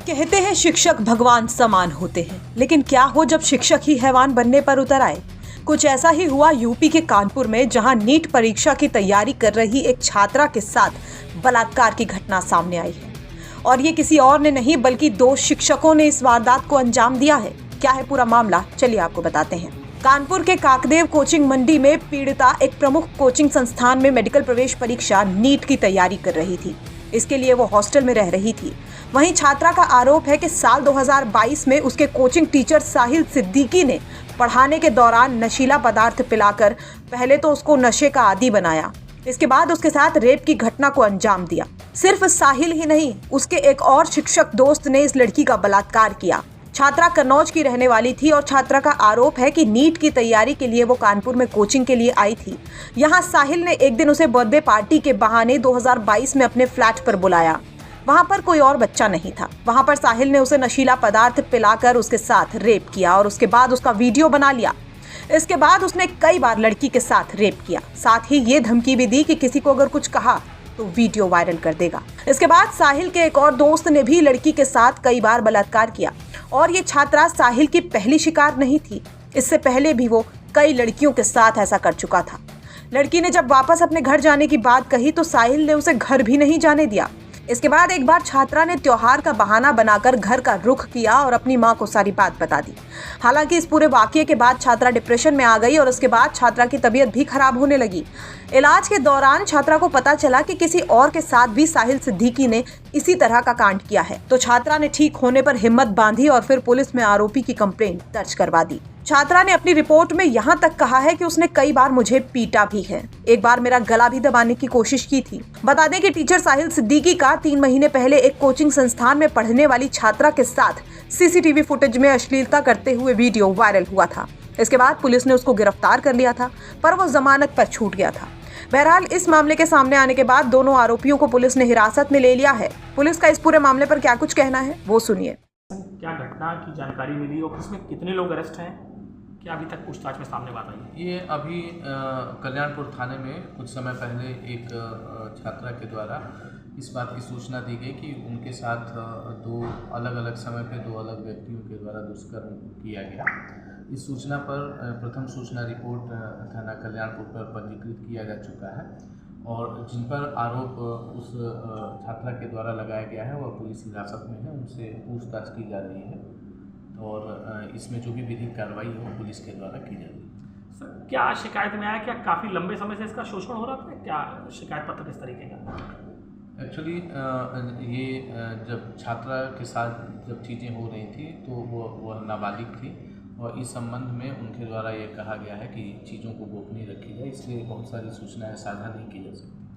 कहते हैं शिक्षक भगवान समान होते हैं, लेकिन क्या हो जब शिक्षक ही हैवान बनने पर उतर आए। कुछ ऐसा ही हुआ यूपी के कानपुर में, जहां नीट परीक्षा की तैयारी कर रही एक छात्रा के साथ बलात्कार की घटना सामने आई है। और ये किसी और ने नहीं बल्कि दो शिक्षकों ने इस वारदात को अंजाम दिया है। क्या है पूरा मामला, चलिए आपको बताते हैं। कानपुर के काकदेव कोचिंग मंडी में पीड़िता एक प्रमुख कोचिंग संस्थान में मेडिकल प्रवेश परीक्षा नीट की तैयारी कर रही थी। इसके लिए वो हॉस्टल में रह रही थी। वहीं छात्रा का आरोप है कि साल 2022 में उसके कोचिंग टीचर साहिल सिद्दीकी ने पढ़ाने के दौरान नशीला पदार्थ पिलाकर पहले तो उसको नशे का आदी बनाया, इसके बाद उसके साथ रेप की घटना को अंजाम दिया। सिर्फ साहिल ही नहीं, उसके एक और शिक्षक दोस्त ने इस लड़की का बलात्कार किया। छात्रा कन्नौज की रहने वाली थी और छात्रा का आरोप है कि नीट की तैयारी के लिए वो कानपुर में कोचिंग के लिए आई थी। यहाँ साहिल ने एक दिन उसे बर्थडे पार्टी के बहाने 2022 में अपने फ्लैट पर बुलाया। वहां पर कोई और बच्चा नहीं था। वहां पर साहिल ने उसे नशीला पदार्थ पिलाकर उसके साथ रेप किया और उसके बाद उसका वीडियो बना लिया। इसके बाद उसने कई बार लड़की के साथ रेप किया। साथ ही ये धमकी भी दी कि किसी को अगर कुछ कहा तो वीडियो वायरल कर देगा। इसके बाद साहिल के एक और दोस्त ने भी लड़की के साथ कई बार बलात्कार किया। और ये छात्रा साहिल की पहली शिकार नहीं थी। इससे पहले भी वो कई लड़कियों के साथ ऐसा कर चुका था। लड़की ने जब वापस अपने घर जाने की बात कही तो साहिल ने उसे घर भी नहीं जाने दिया। इसके बाद एक बार छात्रा ने त्योहार का बहाना बनाकर घर का रुख किया और अपनी मां को सारी बात बता दी। हालांकि इस पूरे वाकये के बाद छात्रा डिप्रेशन में आ गई और उसके बाद छात्रा की तबीयत भी खराब होने लगी। इलाज के दौरान छात्रा को पता चला कि किसी और के साथ भी साहिल सिद्दीकी ने इसी तरह का कांड किया है। तो छात्रा ने ठीक होने पर हिम्मत बांधी और फिर पुलिस में आरोपी की कंप्लेंट दर्ज करवा दी। छात्रा ने अपनी रिपोर्ट में यहाँ तक कहा है कि उसने कई बार मुझे पीटा भी है, एक बार मेरा गला भी दबाने की कोशिश की थी। बता दें कि टीचर साहिल सिद्दीकी का 3 महीने पहले एक कोचिंग संस्थान में पढ़ने वाली छात्रा के साथ सीसीटीवी फुटेज में अश्लीलता करते हुए वीडियो वायरल हुआ था। इसके बाद पुलिस ने उसको गिरफ्तार कर लिया था, पर वो जमानत पर छूट गया था। बहरहाल इस मामले के सामने आने के बाद दोनों आरोपियों को पुलिस ने हिरासत में ले लिया है। पुलिस का इस पूरे मामले पर क्या कुछ कहना है वो सुनिए। क्या घटना की जानकारी मिली और इसमें कितने लोग अरेस्ट हैं, क्या अभी तक पूछताछ में सामने बात आई है? ये अभी कल्याणपुर थाने में कुछ समय पहले एक छात्रा के द्वारा इस बात की सूचना दी गई कि उनके साथ 2 अलग अलग समय पे 2 अलग व्यक्तियों के द्वारा दुष्कर्म किया गया। इस सूचना पर प्रथम सूचना रिपोर्ट थाना कल्याणपुर पर पंजीकृत किया जा चुका है और जिन पर आरोप उस छात्रा के द्वारा लगाया गया है वह पुलिस हिरासत में है, उनसे पूछताछ की जा रही है और इसमें जो भी विधिक कार्रवाई है वो पुलिस के द्वारा की जा रही है। सर, क्या शिकायत में आया, क्या काफ़ी लंबे समय से इसका शोषण हो रहा था? क्या शिकायत पत्र किस तरीके का? एक्चुअली ये जब छात्रा के साथ जब चीज़ें हो रही थी तो वह नाबालिग थी और इस संबंध में उनके द्वारा ये कहा गया है कि चीज़ों को गोपनीय रखी जाए, इसलिए बहुत सारी सूचनाएं साझा नहीं की जा सकती।